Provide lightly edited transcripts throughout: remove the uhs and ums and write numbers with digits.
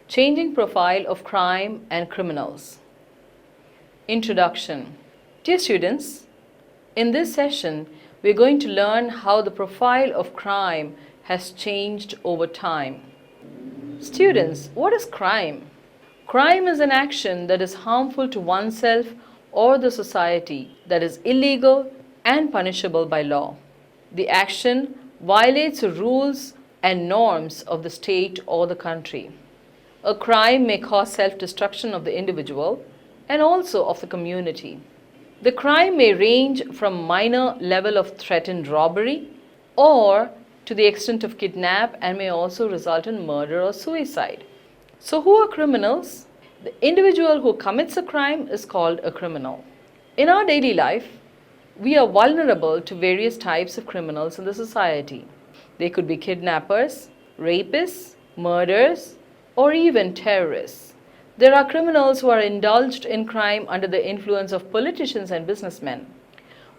Changing profile of crime and criminals. Introduction. Dear students, in this session, we are going to learn how the profile of crime has changed over time. Students, what is crime? Crime is an action that is harmful to oneself or the society, that is illegal and punishable by law. The action violates the rules and norms of the state or the country. A crime may cause self-destruction of the individual and also of the community. The crime may range from minor level of threatened robbery or to the extent of kidnap and may also result in murder or suicide. So who are criminals? The individual who commits a crime is called a criminal. In our daily life, we are vulnerable to various types of criminals in the society. They could be kidnappers, rapists, murderers, or even terrorists. There are criminals who are indulged in crime under the influence of politicians and businessmen.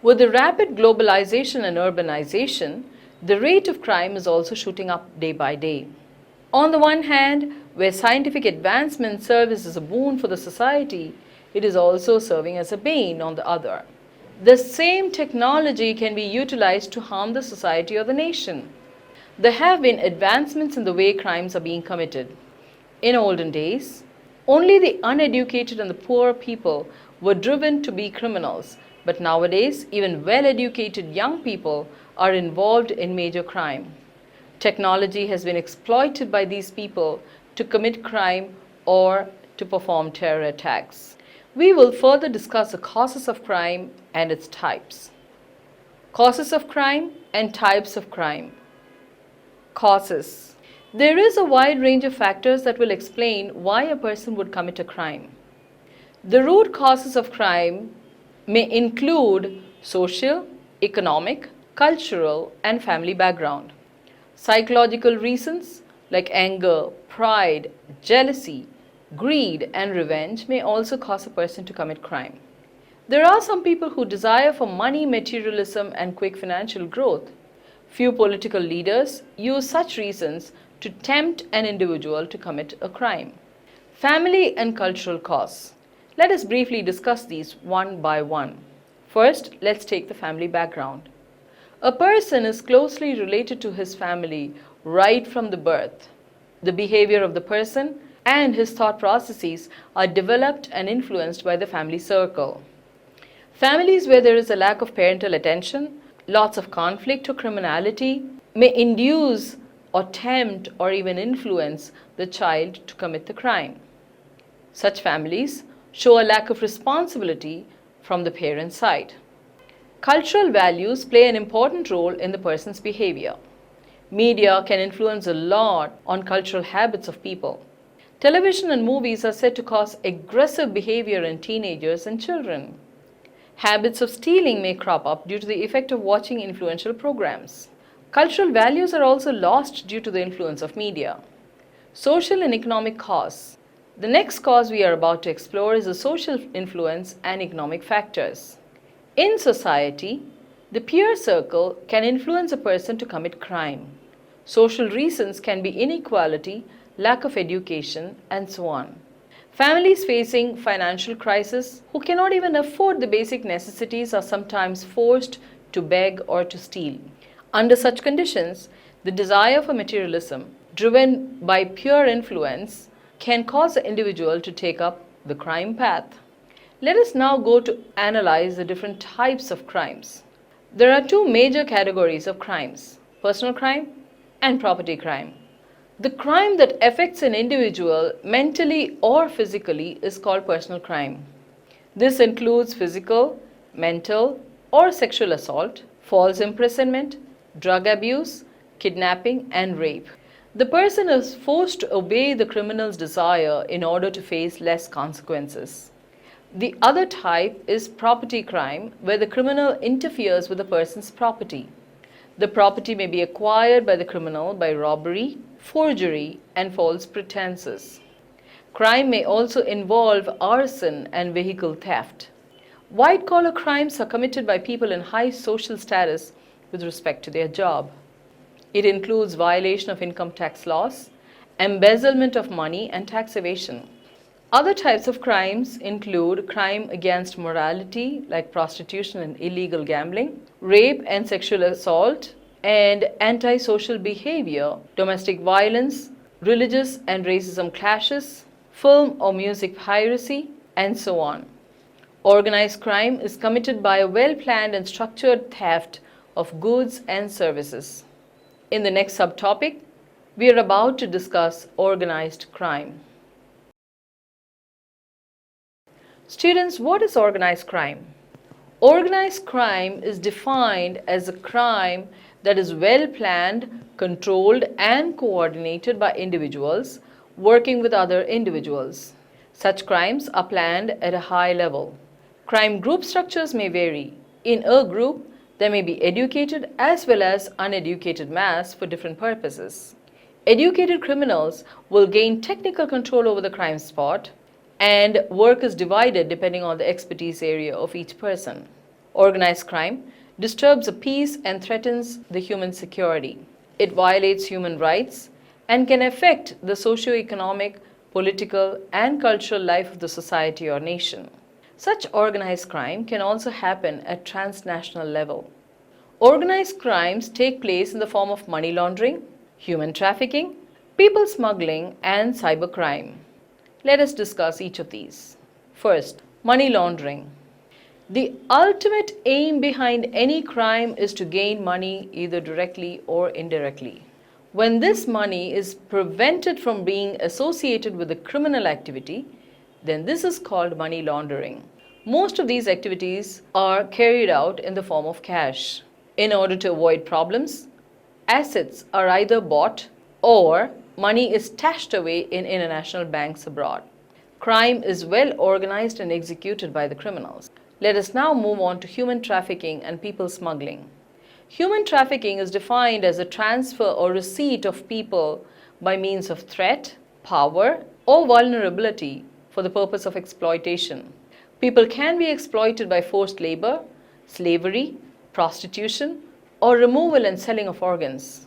With the rapid globalization and urbanization, the rate of crime is also shooting up day by day. On the one hand, where scientific advancement serves as a boon for the society, it is also serving as a bane on the other. The same technology can be utilized to harm the society or the nation. There have been advancements in the way crimes are being committed. In olden days, only the uneducated and the poor people were driven to be criminals, but nowadays even well-educated young people are involved in major crime. Technology has been exploited by these people to commit crime or to perform terror attacks. We will further discuss the causes of crime and its types. Causes of crime and types of crime. Causes. There is a wide range of factors that will explain why a person would commit a crime. The root causes of crime may include social, economic, cultural, and family background. Psychological reasons like anger, pride, jealousy, greed, and revenge may also cause a person to commit crime. There are some people who desire for money, materialism, and quick financial growth. Few political leaders use such reasons to tempt an individual to commit a crime. Family and cultural cause. Let us briefly discuss these one by one. First, let's take the family background. A person is closely related to his family right from the birth. The behavior of the person and his thought processes are developed and influenced by the family circle. Families where there is a lack of parental attention, lots of conflict or criminality may induce or tempt or even influence the child to commit the crime. Such families show a lack of responsibility from the parent's side. Cultural values play an important role in the person's behavior. Media can influence a lot on cultural habits of people. Television and movies are said to cause aggressive behavior in teenagers and children. Habits of stealing may crop up due to the effect of watching influential programs. Cultural values are also lost due to the influence of media. Social and economic cause. The next cause we are about to explore is the social influence and economic factors. In society, the peer circle can influence a person to commit crime. Social reasons can be inequality, lack of education, and so on. Families facing financial crisis who cannot even afford the basic necessities are sometimes forced to beg or to steal. Under such conditions, the desire for materialism, driven by pure influence, can cause the individual to take up the crime path. Let us now go to analyze the different types of crimes. There are two major categories of crimes: personal crime and property crime. The crime that affects an individual mentally or physically is called personal crime. This includes physical, mental, or sexual assault, false imprisonment, drug abuse, kidnapping, and rape. The person is forced to obey the criminal's desire in order to face less consequences. The other type is property crime, where the criminal interferes with the person's property. The property may be acquired by the criminal by robbery, forgery, and false pretenses. Crime may also involve arson and vehicle theft. White-collar crimes are committed by people in high social status with respect to their job. It includes violation of income tax laws, embezzlement of money, and tax evasion. Other types of crimes include crime against morality, like prostitution and illegal gambling, rape and sexual assault, and antisocial behavior, domestic violence, religious and racism clashes, film or music piracy, and so on. Organized crime is committed by a well-planned and structured theft of goods and services. In the next subtopic, we are about to discuss organized crime. Students, what is organized crime? Organized crime is defined as a crime that is well planned, controlled, and coordinated by individuals working with other individuals. Such crimes are planned at a high level. Crime group structures may vary. In a group, there may be educated as well as uneducated mass for different purposes. Educated criminals will gain technical control over the crime spot, and work is divided depending on the expertise area of each person. Organized crime disturbs the peace and threatens the human security. It violates human rights and can affect the socio-economic, political, and cultural life of the society or nation. Such organized crime can also happen at transnational level. Organized crimes take place in the form of money laundering, human trafficking, people smuggling, and cybercrime. Let us discuss each of these. First, money laundering. The ultimate aim behind any crime is to gain money either directly or indirectly. When this money is prevented from being associated with a criminal activity, then this is called money laundering. Most of these activities are carried out in the form of cash. In order to avoid problems, assets are either bought or money is stashed away in international banks abroad. Crime is well organized and executed by the criminals. Let us now move on to human trafficking and people smuggling. Human trafficking is defined as a transfer or receipt of people by means of threat, power, or vulnerability for the purpose of exploitation. People can be exploited by forced labor, slavery, prostitution, or removal and selling of organs.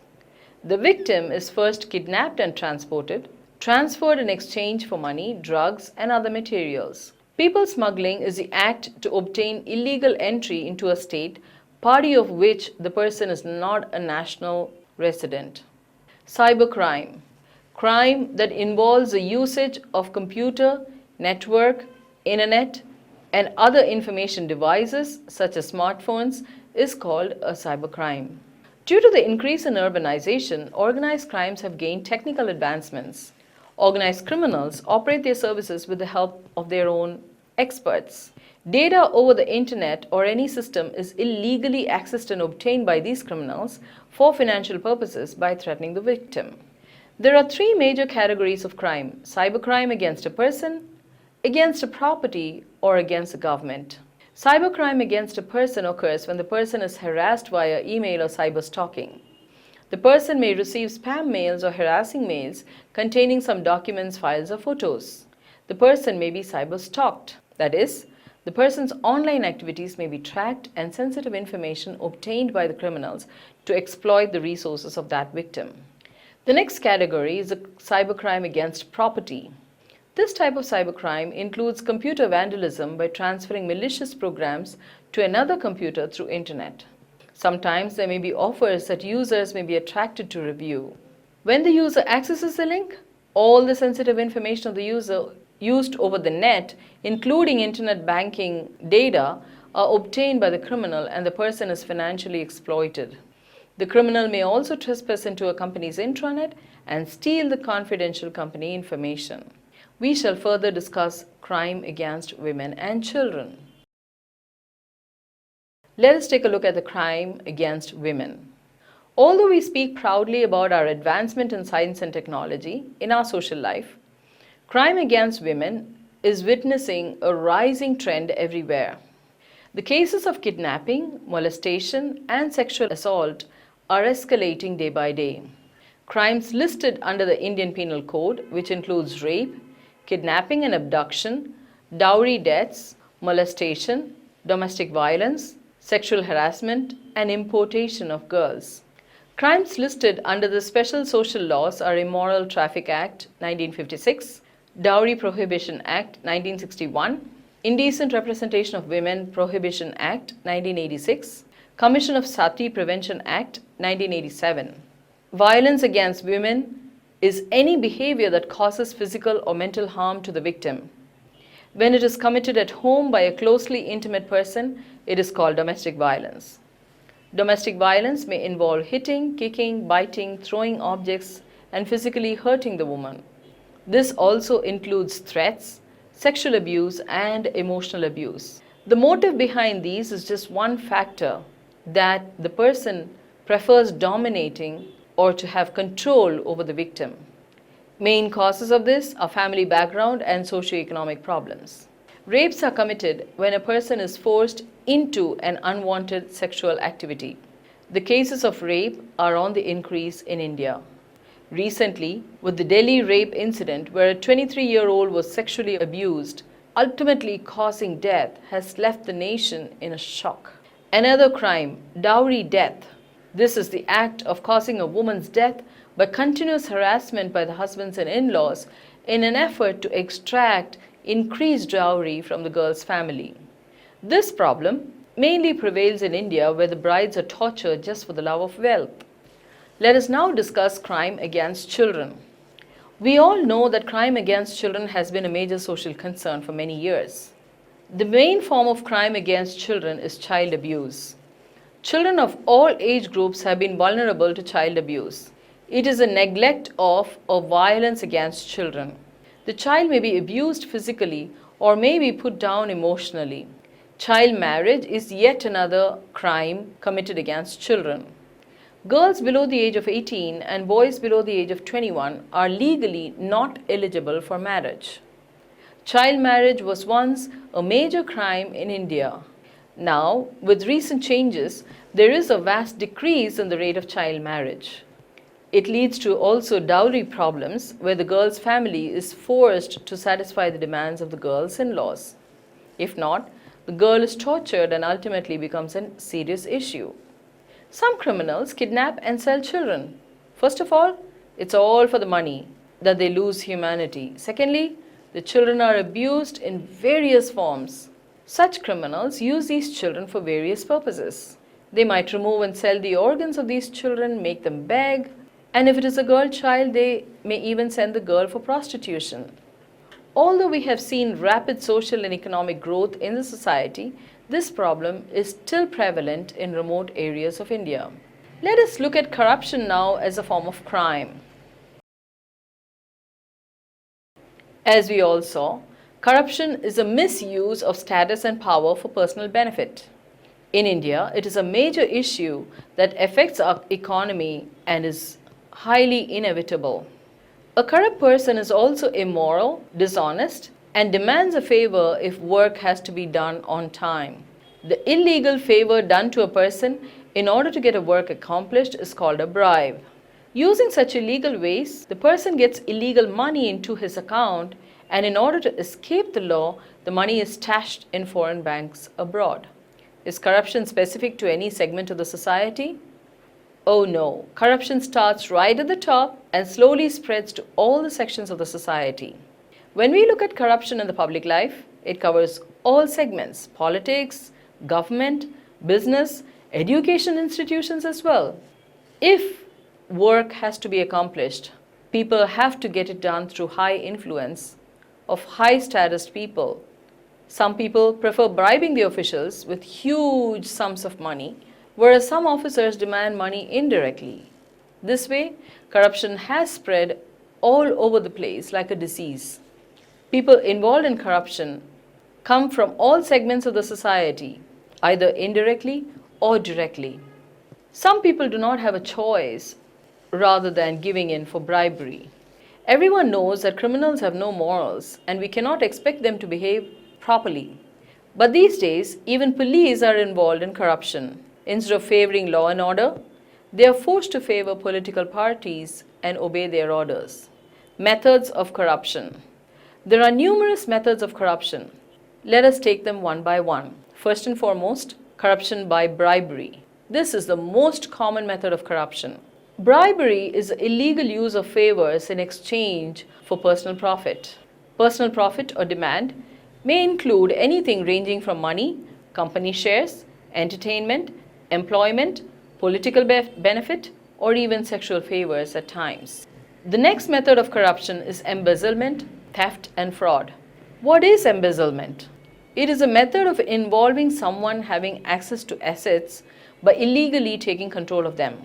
The victim is first kidnapped and transported, transferred in exchange for money, drugs, and other materials. People smuggling is the act to obtain illegal entry into a state, party of which the person is not a national resident. Cybercrime, crime that involves the usage of computer, network, internet, and other information devices such as smartphones is called a cybercrime. Due to the increase in urbanization, organized crimes have gained technical advancements. Organized criminals operate their services with the help of their own experts. Data over the internet or any system is illegally accessed and obtained by these criminals for financial purposes by threatening the victim. There are three major categories of crime: cybercrime against a person, against a property, or against a government. Cybercrime against a person occurs when the person is harassed via email or cyber stalking. The person may receive spam mails or harassing mails containing some documents, files, or photos. The person may be cyber stalked. That is, the person's online activities may be tracked and sensitive information obtained by the criminals to exploit the resources of that victim. The next category is a cybercrime against property. This type of cybercrime includes computer vandalism by transferring malicious programs to another computer through internet. Sometimes there may be offers that users may be attracted to review. When the user accesses the link, all the sensitive information of the user used over the net, including internet banking data, are obtained by the criminal and the person is financially exploited. The criminal may also trespass into a company's intranet and steal the confidential company information. We shall further discuss crime against women and children. Let us take a look at the crime against women. Although we speak proudly about our advancement in science and technology in our social life, crime against women is witnessing a rising trend everywhere. The cases of kidnapping, molestation, and sexual assault are escalating day by day. Crimes listed under the Indian Penal Code, which includes rape, kidnapping and abduction, dowry deaths, molestation, domestic violence, sexual harassment, and importation of girls. Crimes listed under the Special Social Laws are Immoral Traffic Act 1956, Dowry Prohibition Act 1961, Indecent Representation of Women Prohibition Act 1986, Commission of Sati Prevention Act 1987. Violence against women is any behavior that causes physical or mental harm to the victim. When it is committed at home by a closely intimate person, it is called domestic violence. Domestic violence may involve hitting, kicking, biting, throwing objects, and physically hurting the woman. This also includes threats, sexual abuse, and emotional abuse. The motive behind these is just one factor, that the person prefers dominating or to have control over the victim. Main causes of this are family background and socioeconomic problems. Rapes are committed when a person is forced into an unwanted sexual activity. The cases of rape are on the increase in India. Recently, with the Delhi rape incident where a 23-year-old was sexually abused, ultimately causing death, has left the nation in a shock. Another crime, dowry death. This is the act of causing a woman's death by continuous harassment by the husbands and in-laws in an effort to extract increased dowry from the girl's family. This problem mainly prevails in India, where the brides are tortured just for the love of wealth. Let us now discuss crime against children. We all know that crime against children has been a major social concern for many years. The main form of crime against children is child abuse. Children of all age groups have been vulnerable to child abuse. It is a neglect of or violence against children. The child may be abused physically or may be put down emotionally. Child marriage is yet another crime committed against children. Girls below the age of 18 and boys below the age of 21 are legally not eligible for marriage. Child marriage was once a major crime in India. Now, with recent changes, there is a vast decrease in the rate of child marriage. It leads to also dowry problems, where the girl's family is forced to satisfy the demands of the girl's in-laws. If not, the girl is tortured and ultimately becomes a serious issue. Some criminals kidnap and sell children. First of all, it's all for the money, that they lose humanity. Secondly, the children are abused in various forms. Such criminals use these children for various purposes. They might remove and sell the organs of these children, make them beg, and if it is a girl child, they may even send the girl for prostitution. Although we have seen rapid social and economic growth in the society, this problem is still prevalent in remote areas of India. Let us look at corruption now as a form of crime. As we all saw, corruption is a misuse of status and power for personal benefit. In India, it is a major issue that affects our economy and is highly inevitable. A corrupt person is also immoral, dishonest, and demands a favor if work has to be done on time. The illegal favor done to a person in order to get a work accomplished is called a bribe. Using such illegal ways, the person gets illegal money into his account, and in order to escape the law, the money is stashed in foreign banks abroad. Is corruption specific to any segment of the society? Oh no, corruption starts right at the top and slowly spreads to all the sections of the society. When we look at corruption in the public life, it covers all segments: politics, government, business, education institutions as well. If work has to be accomplished, people have to get it done through high influence of high status people. Some people prefer bribing the officials with huge sums of money, whereas some officers demand money indirectly. This way, corruption has spread all over the place like a disease. People involved in corruption come from all segments of the society, either indirectly or directly. Some people do not have a choice rather than giving in for bribery. Everyone knows that criminals have no morals and we cannot expect them to behave properly. But these days, even police are involved in corruption. Instead of favoring law and order, they are forced to favor political parties and obey their orders. Methods of corruption. There are numerous methods of corruption. Let us take them one by one. First and foremost, corruption by bribery. This is the most common method of corruption. Bribery is the illegal use of favors in exchange for personal profit. Personal profit or demand may include anything ranging from money, company shares, entertainment, employment, political benefit, or even sexual favors at times. The next method of corruption is embezzlement, theft, and fraud. What is embezzlement? It is a method of involving someone having access to assets by illegally taking control of them.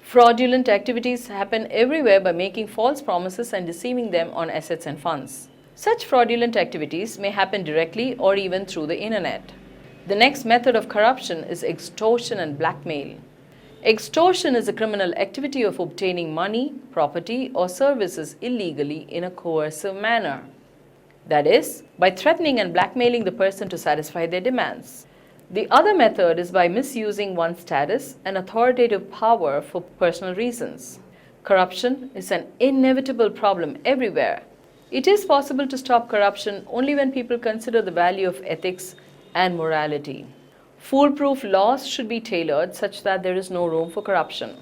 Fraudulent activities happen everywhere by making false promises and deceiving them on assets and funds. Such fraudulent activities may happen directly or even through the internet. The next method of corruption is extortion and blackmail. Extortion is a criminal activity of obtaining money, property, or services illegally in a coercive manner. That is, by threatening and blackmailing the person to satisfy their demands. The other method is by misusing one's status and authoritative power for personal reasons. Corruption is an inevitable problem everywhere. It is possible to stop corruption only when people consider the value of ethics and morality. Foolproof laws should be tailored such that there is no room for corruption.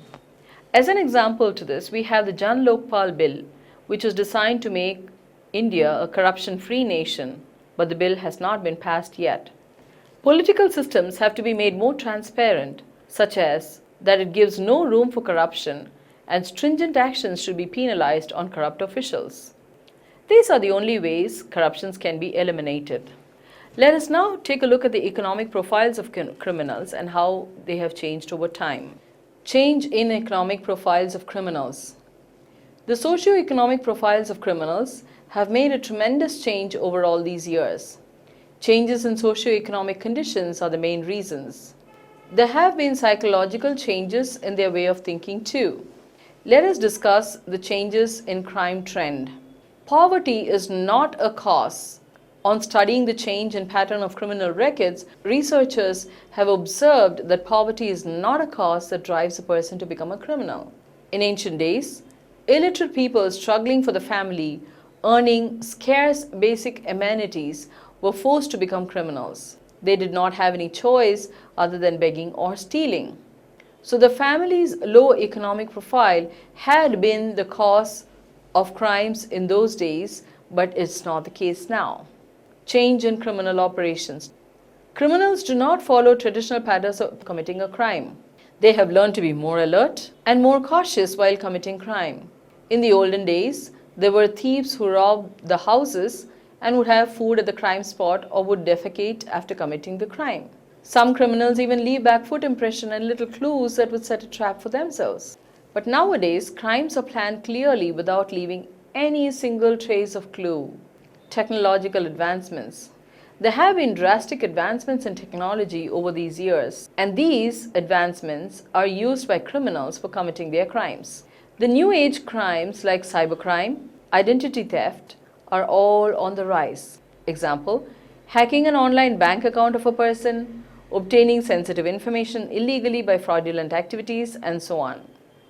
As an example to this, we have the Jan Lokpal Bill, which was designed to make India a corruption-free nation, but the bill has not been passed yet. Political systems have to be made more transparent, such as that it gives no room for corruption and stringent actions should be penalized on corrupt officials. These are the only ways corruptions can be eliminated. Let us now take a look at the economic profiles of criminals and how they have changed over time. Change in economic profiles of criminals. The socio-economic profiles of criminals have made a tremendous change over all these years. Changes in socio-economic conditions are the main reasons. There have been psychological changes in their way of thinking too. Let us discuss the changes in crime trend. Poverty is not a cause. On studying the change in pattern of criminal records, researchers have observed that poverty is not a cause that drives a person to become a criminal. In ancient days, illiterate people struggling for the family, earning scarce basic amenities, were forced to become criminals. They did not have any choice other than begging or stealing. So the family's low economic profile had been the cause of crimes in those days, but it's not the case now. Change in criminal operations. Criminals do not follow traditional patterns of committing a crime. They have learned to be more alert and more cautious while committing crime. In the olden days, there were thieves who robbed the houses and would have food at the crime spot or would defecate after committing the crime. Some criminals even leave back foot impression and little clues that would set a trap for themselves. But nowadays, crimes are planned clearly without leaving any single trace of clue. Technological advancements. There have been drastic advancements in technology over these years, and these advancements are used by criminals for committing their crimes. The new age crimes like cybercrime, identity theft are all on the rise. Example, hacking an online bank account of a person, obtaining sensitive information illegally by fraudulent activities, and so on.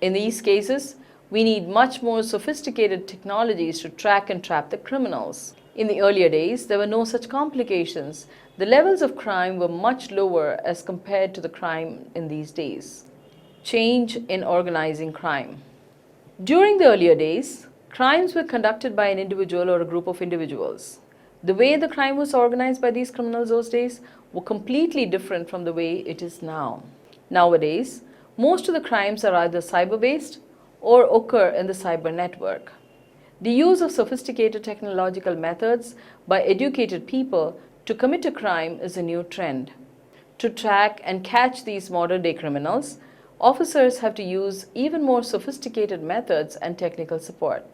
In these cases, we need much more sophisticated technologies to track and trap the criminals. In the earlier days, there were no such complications. The levels of crime were much lower as compared to the crime in these days. Change in organizing crime. During the earlier days, crimes were conducted by an individual or a group of individuals. The way the crime was organized by these criminals those days were completely different from the way it is now. Nowadays, most of the crimes are either cyber-based or occur in the cyber network. The use of sophisticated technological methods by educated people to commit a crime is a new trend. To track and catch these modern-day criminals, officers have to use even more sophisticated methods and technical support.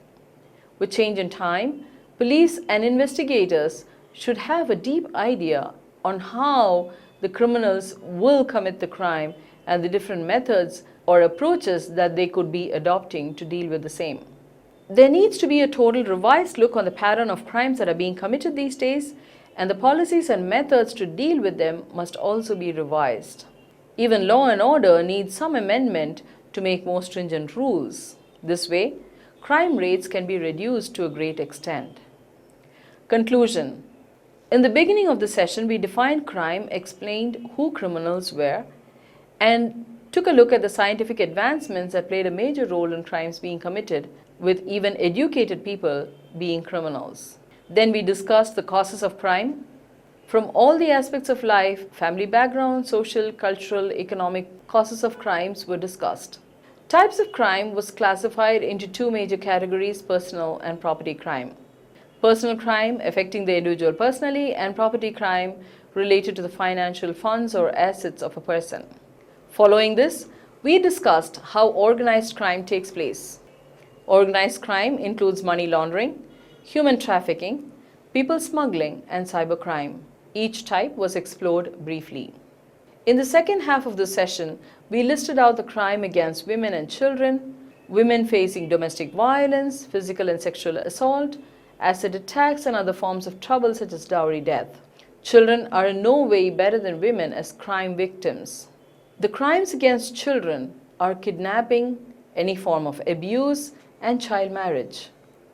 With change in time, police and investigators should have a deep idea on how the criminals will commit the crime and the different methods or approaches that they could be adopting to deal with the same. There needs to be a total revised look on the pattern of crimes that are being committed these days, and the policies and methods to deal with them must also be revised. Even law and order needs some amendment to make more stringent rules. This way, crime rates can be reduced to a great extent. Conclusion. In the beginning of the session, we defined crime, explained who criminals were, and took a look at the scientific advancements that played a major role in crimes being committed, with even educated people being criminals. Then we discussed the causes of crime from all the aspects of life, family background, social, cultural, economic causes of crimes were discussed. Types of crime was classified into two major categories, personal and property crime. Personal crime affecting the individual personally, and property crime related to the financial funds or assets of a person. Following this, we discussed how organized crime takes place. Organized crime includes money laundering, human trafficking, people smuggling, and cybercrime. Each type was explored briefly. In the second half of the session, we listed out the crime against women and children, women facing domestic violence, physical and sexual assault, acid attacks, and other forms of trouble such as dowry death. Children are in no way better than women as crime victims. The crimes against children are kidnapping, any form of abuse, and child marriage.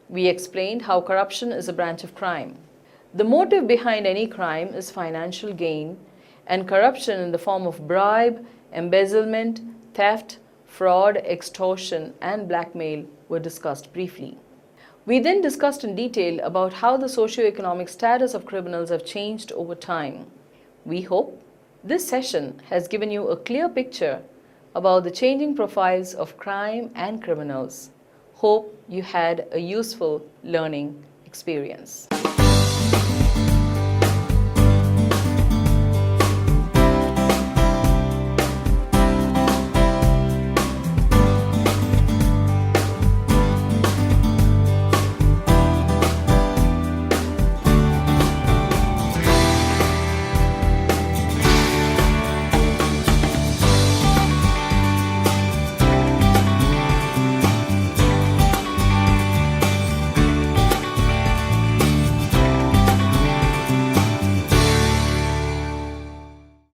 We explained how corruption is a branch of crime. The motive behind any crime is financial gain, and corruption in the form of bribe, embezzlement, theft, fraud, extortion, and blackmail were discussed briefly. We then discussed in detail about how the socio-economic status of criminals have changed over time. We hope this session has given you a clear picture about the changing profiles of crime and criminals. Hope you had a useful learning experience.